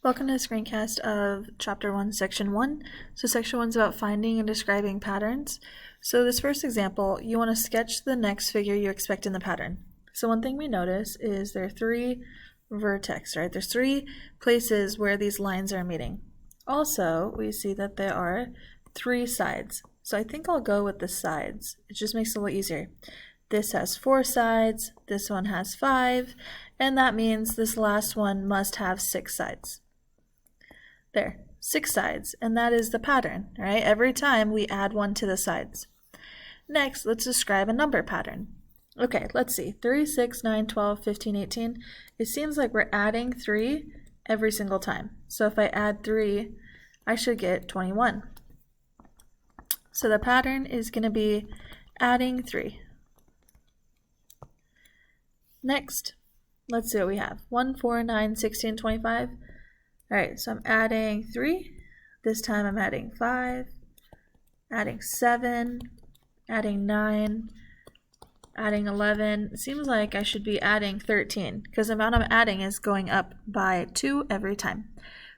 Welcome to the screencast of Chapter 1, Section 1. So Section 1 is about finding and describing patterns. So this first example, you want to sketch the next figure you expect in the pattern. So one thing we notice is there are three vertex, right? There's three places where these lines are meeting. Also, we see that there are three sides. So I think I'll go with the sides. It just makes it a little easier. This has 4 sides, this one has 5, and that means this last one must have 6 sides. There, 6 sides, and that is the pattern, right? Every time we add 1 to the sides. Next, let's describe a number pattern. Okay, let's see, 3, 6, 9, 12, 15, 18. It seems like we're adding 3 every single time. So if I add 3, I should get 21. So the pattern is going to be adding 3. Next, let's see what we have. 1, 4, 9, 16, 25. Alright, so I'm adding 3. This time I'm adding 5, adding 7, adding 9, adding 11. It seems like I should be adding 13 because the amount I'm adding is going up by 2 every time.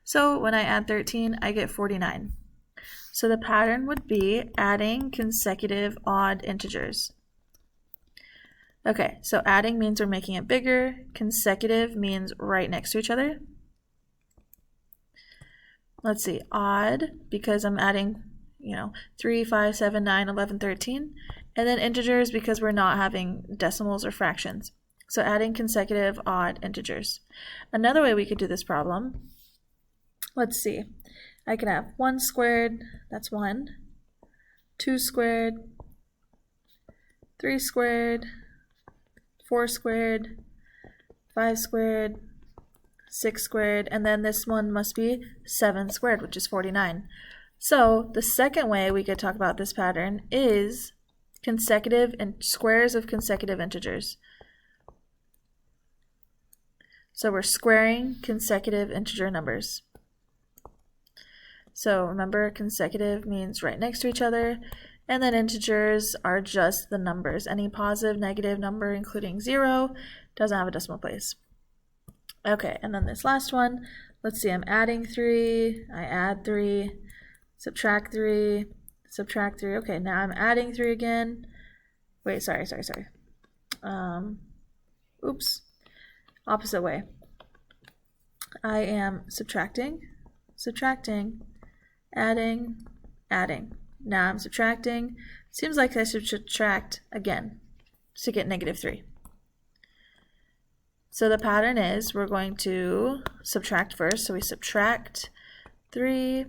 So when I add 13, I get 49. So the pattern would be adding consecutive odd integers. Okay, so adding means we're making it bigger. Consecutive means right next to each other. Let's see, odd, because I'm adding, 3, 5, 7, 9, 11, 13. And then integers because we're not having decimals or fractions. So adding consecutive odd integers. Another way we could do this problem, let's see. I can have 1 squared, that's 1. 2 squared, 3 squared, 4 squared, 5 squared, 6 squared, and then this one must be 7 squared, which is 49. So the second way we could talk about this pattern is consecutive and squares of consecutive integers. So we're squaring consecutive integer numbers. So remember, consecutive means right next to each other, and then integers are just the numbers. Any positive, negative number, including 0, doesn't have a decimal place. Okay, and then this last one, let's see, I'm adding 3, I add 3, subtract 3, subtract 3. Okay, now I'm adding 3 again. Wait, sorry. Oops, opposite way. I am subtracting, adding. Now I'm subtracting. Seems like I should subtract again to get -3. So the pattern is we're going to subtract first. So we subtract 3,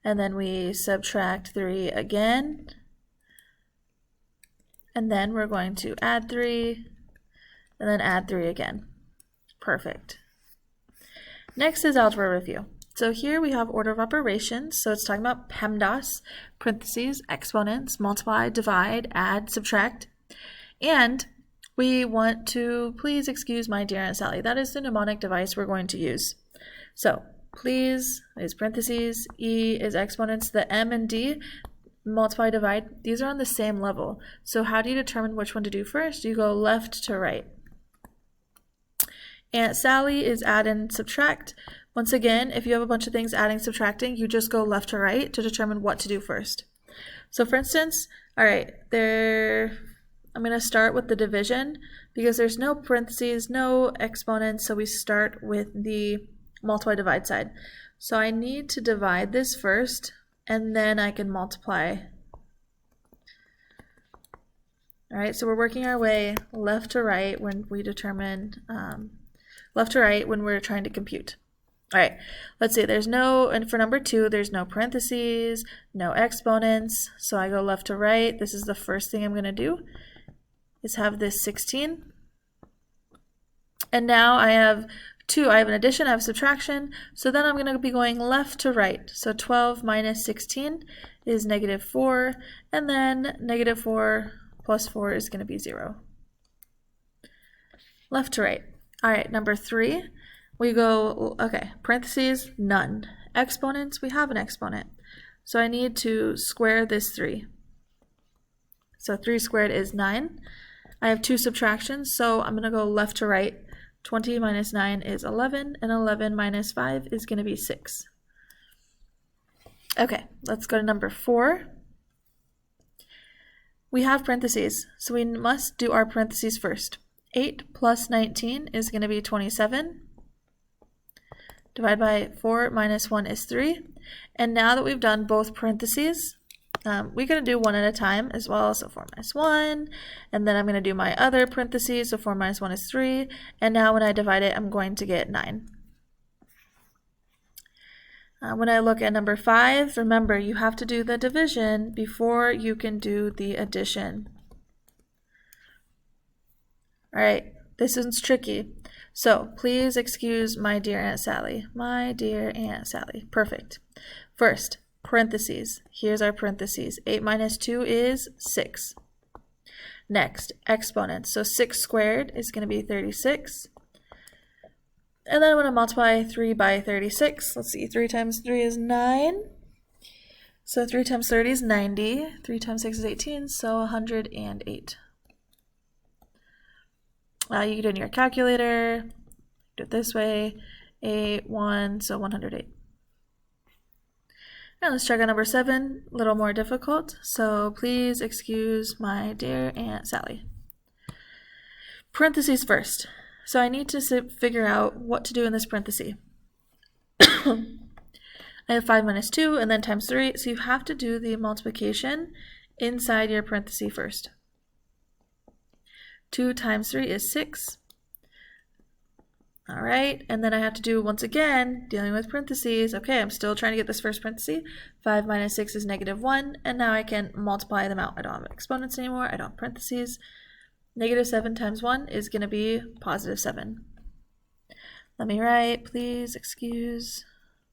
and then we subtract 3 again, and then we're going to add 3, and then add 3 again. Perfect. Next is algebra review. So here we have order of operations. So it's talking about PEMDAS, parentheses, exponents, multiply, divide, add, subtract. And we want to, please excuse my dear Aunt Sally. That is the mnemonic device we're going to use. So please is parentheses, E is exponents, the M and D, multiply, divide, these are on the same level. So how do you determine which one to do first? You go left to right. Aunt Sally is add and subtract. Once again, if you have a bunch of things adding, subtracting, you just go left to right to determine what to do first. So for instance, all right, I'm going to start with the division because there's no parentheses, no exponents, so we start with the multiply divide side. So I need to divide this first, and then I can multiply. All right, so we're working our way left to right when we determine, left to right when we're trying to compute. All right, let's see, and for number 2, there's no parentheses, no exponents, so I go left to right. This is the first thing I'm going to do, is have this 16. And now I have an addition, I have subtraction, so then I'm going to be going left to right. So 12 minus 16 is -4, and then -4 plus 4 is going to be 0. Left to right. All right, number 3, we go, okay, parentheses, none. Exponents, we have an exponent. So I need to square this 3. So 3 squared is 9. I have 2 subtractions, so I'm going to go left to right 20 minus 9 is 11, and 11 minus 5 is going to be 6. Okay, let's go to number 4. We have parentheses, so we must do our parentheses first. 8 plus 19 is going to be 27. Divide by 4 minus 1 is 3. And now that we've done both parentheses, we're going to do one at a time as well. So 4 minus 1, and then I'm going to do my other parentheses. So 4 minus 1 is 3. And now when I divide it, I'm going to get 9. When I look at number 5, remember you have to do the division before you can do the addition. All right, this one's tricky. So please excuse my dear Aunt Sally. My dear Aunt Sally. Perfect. First, parentheses. Here's our parentheses. 8 minus 2 is 6. Next, exponents. So 6 squared is going to be 36. And then I'm going to multiply 3 by 36. Let's see, 3 times 3 is 9. So 3 times 30 is 90. 3 times 6 is 18, so 108. You can do it in your calculator. Do it this way. 8, 1, so 108. And let's check out number 7, a little more difficult. So please excuse my dear Aunt Sally. Parentheses first. So I need to figure out what to do in this parenthesis. I have 5 minus 2 and then times 3. So you have to do the multiplication inside your parenthesis first. 2 times 3 is 6. All right, and then I have to do, once again, dealing with parentheses. Okay, I'm still trying to get this first parenthesis. 5 minus 6 is negative 1, and now I can multiply them out. I don't have exponents anymore. I don't have parentheses. Negative 7 times 1 is going to be positive 7. Let me write, please excuse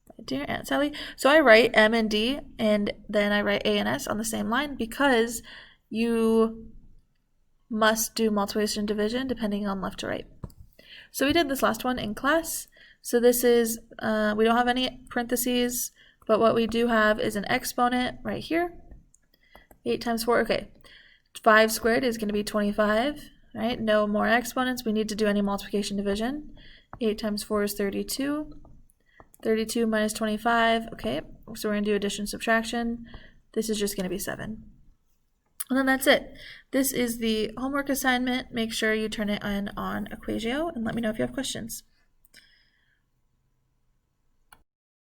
my dear Aunt Sally. So I write M and D, and then I write A and S on the same line because you must do multiplication and division depending on left to right. So we did this last one in class. So this is, we don't have any parentheses, but what we do have is an exponent right here. 8 times 4, okay. 5 squared is going to be 25, right? No more exponents. We need to do any multiplication division. 8 times 4 is 32. 32 minus 25, okay. So we're going to do addition, subtraction. This is just going to be 7. And then that's it. This is the homework assignment. Make sure you turn it in on Equatio and let me know if you have questions.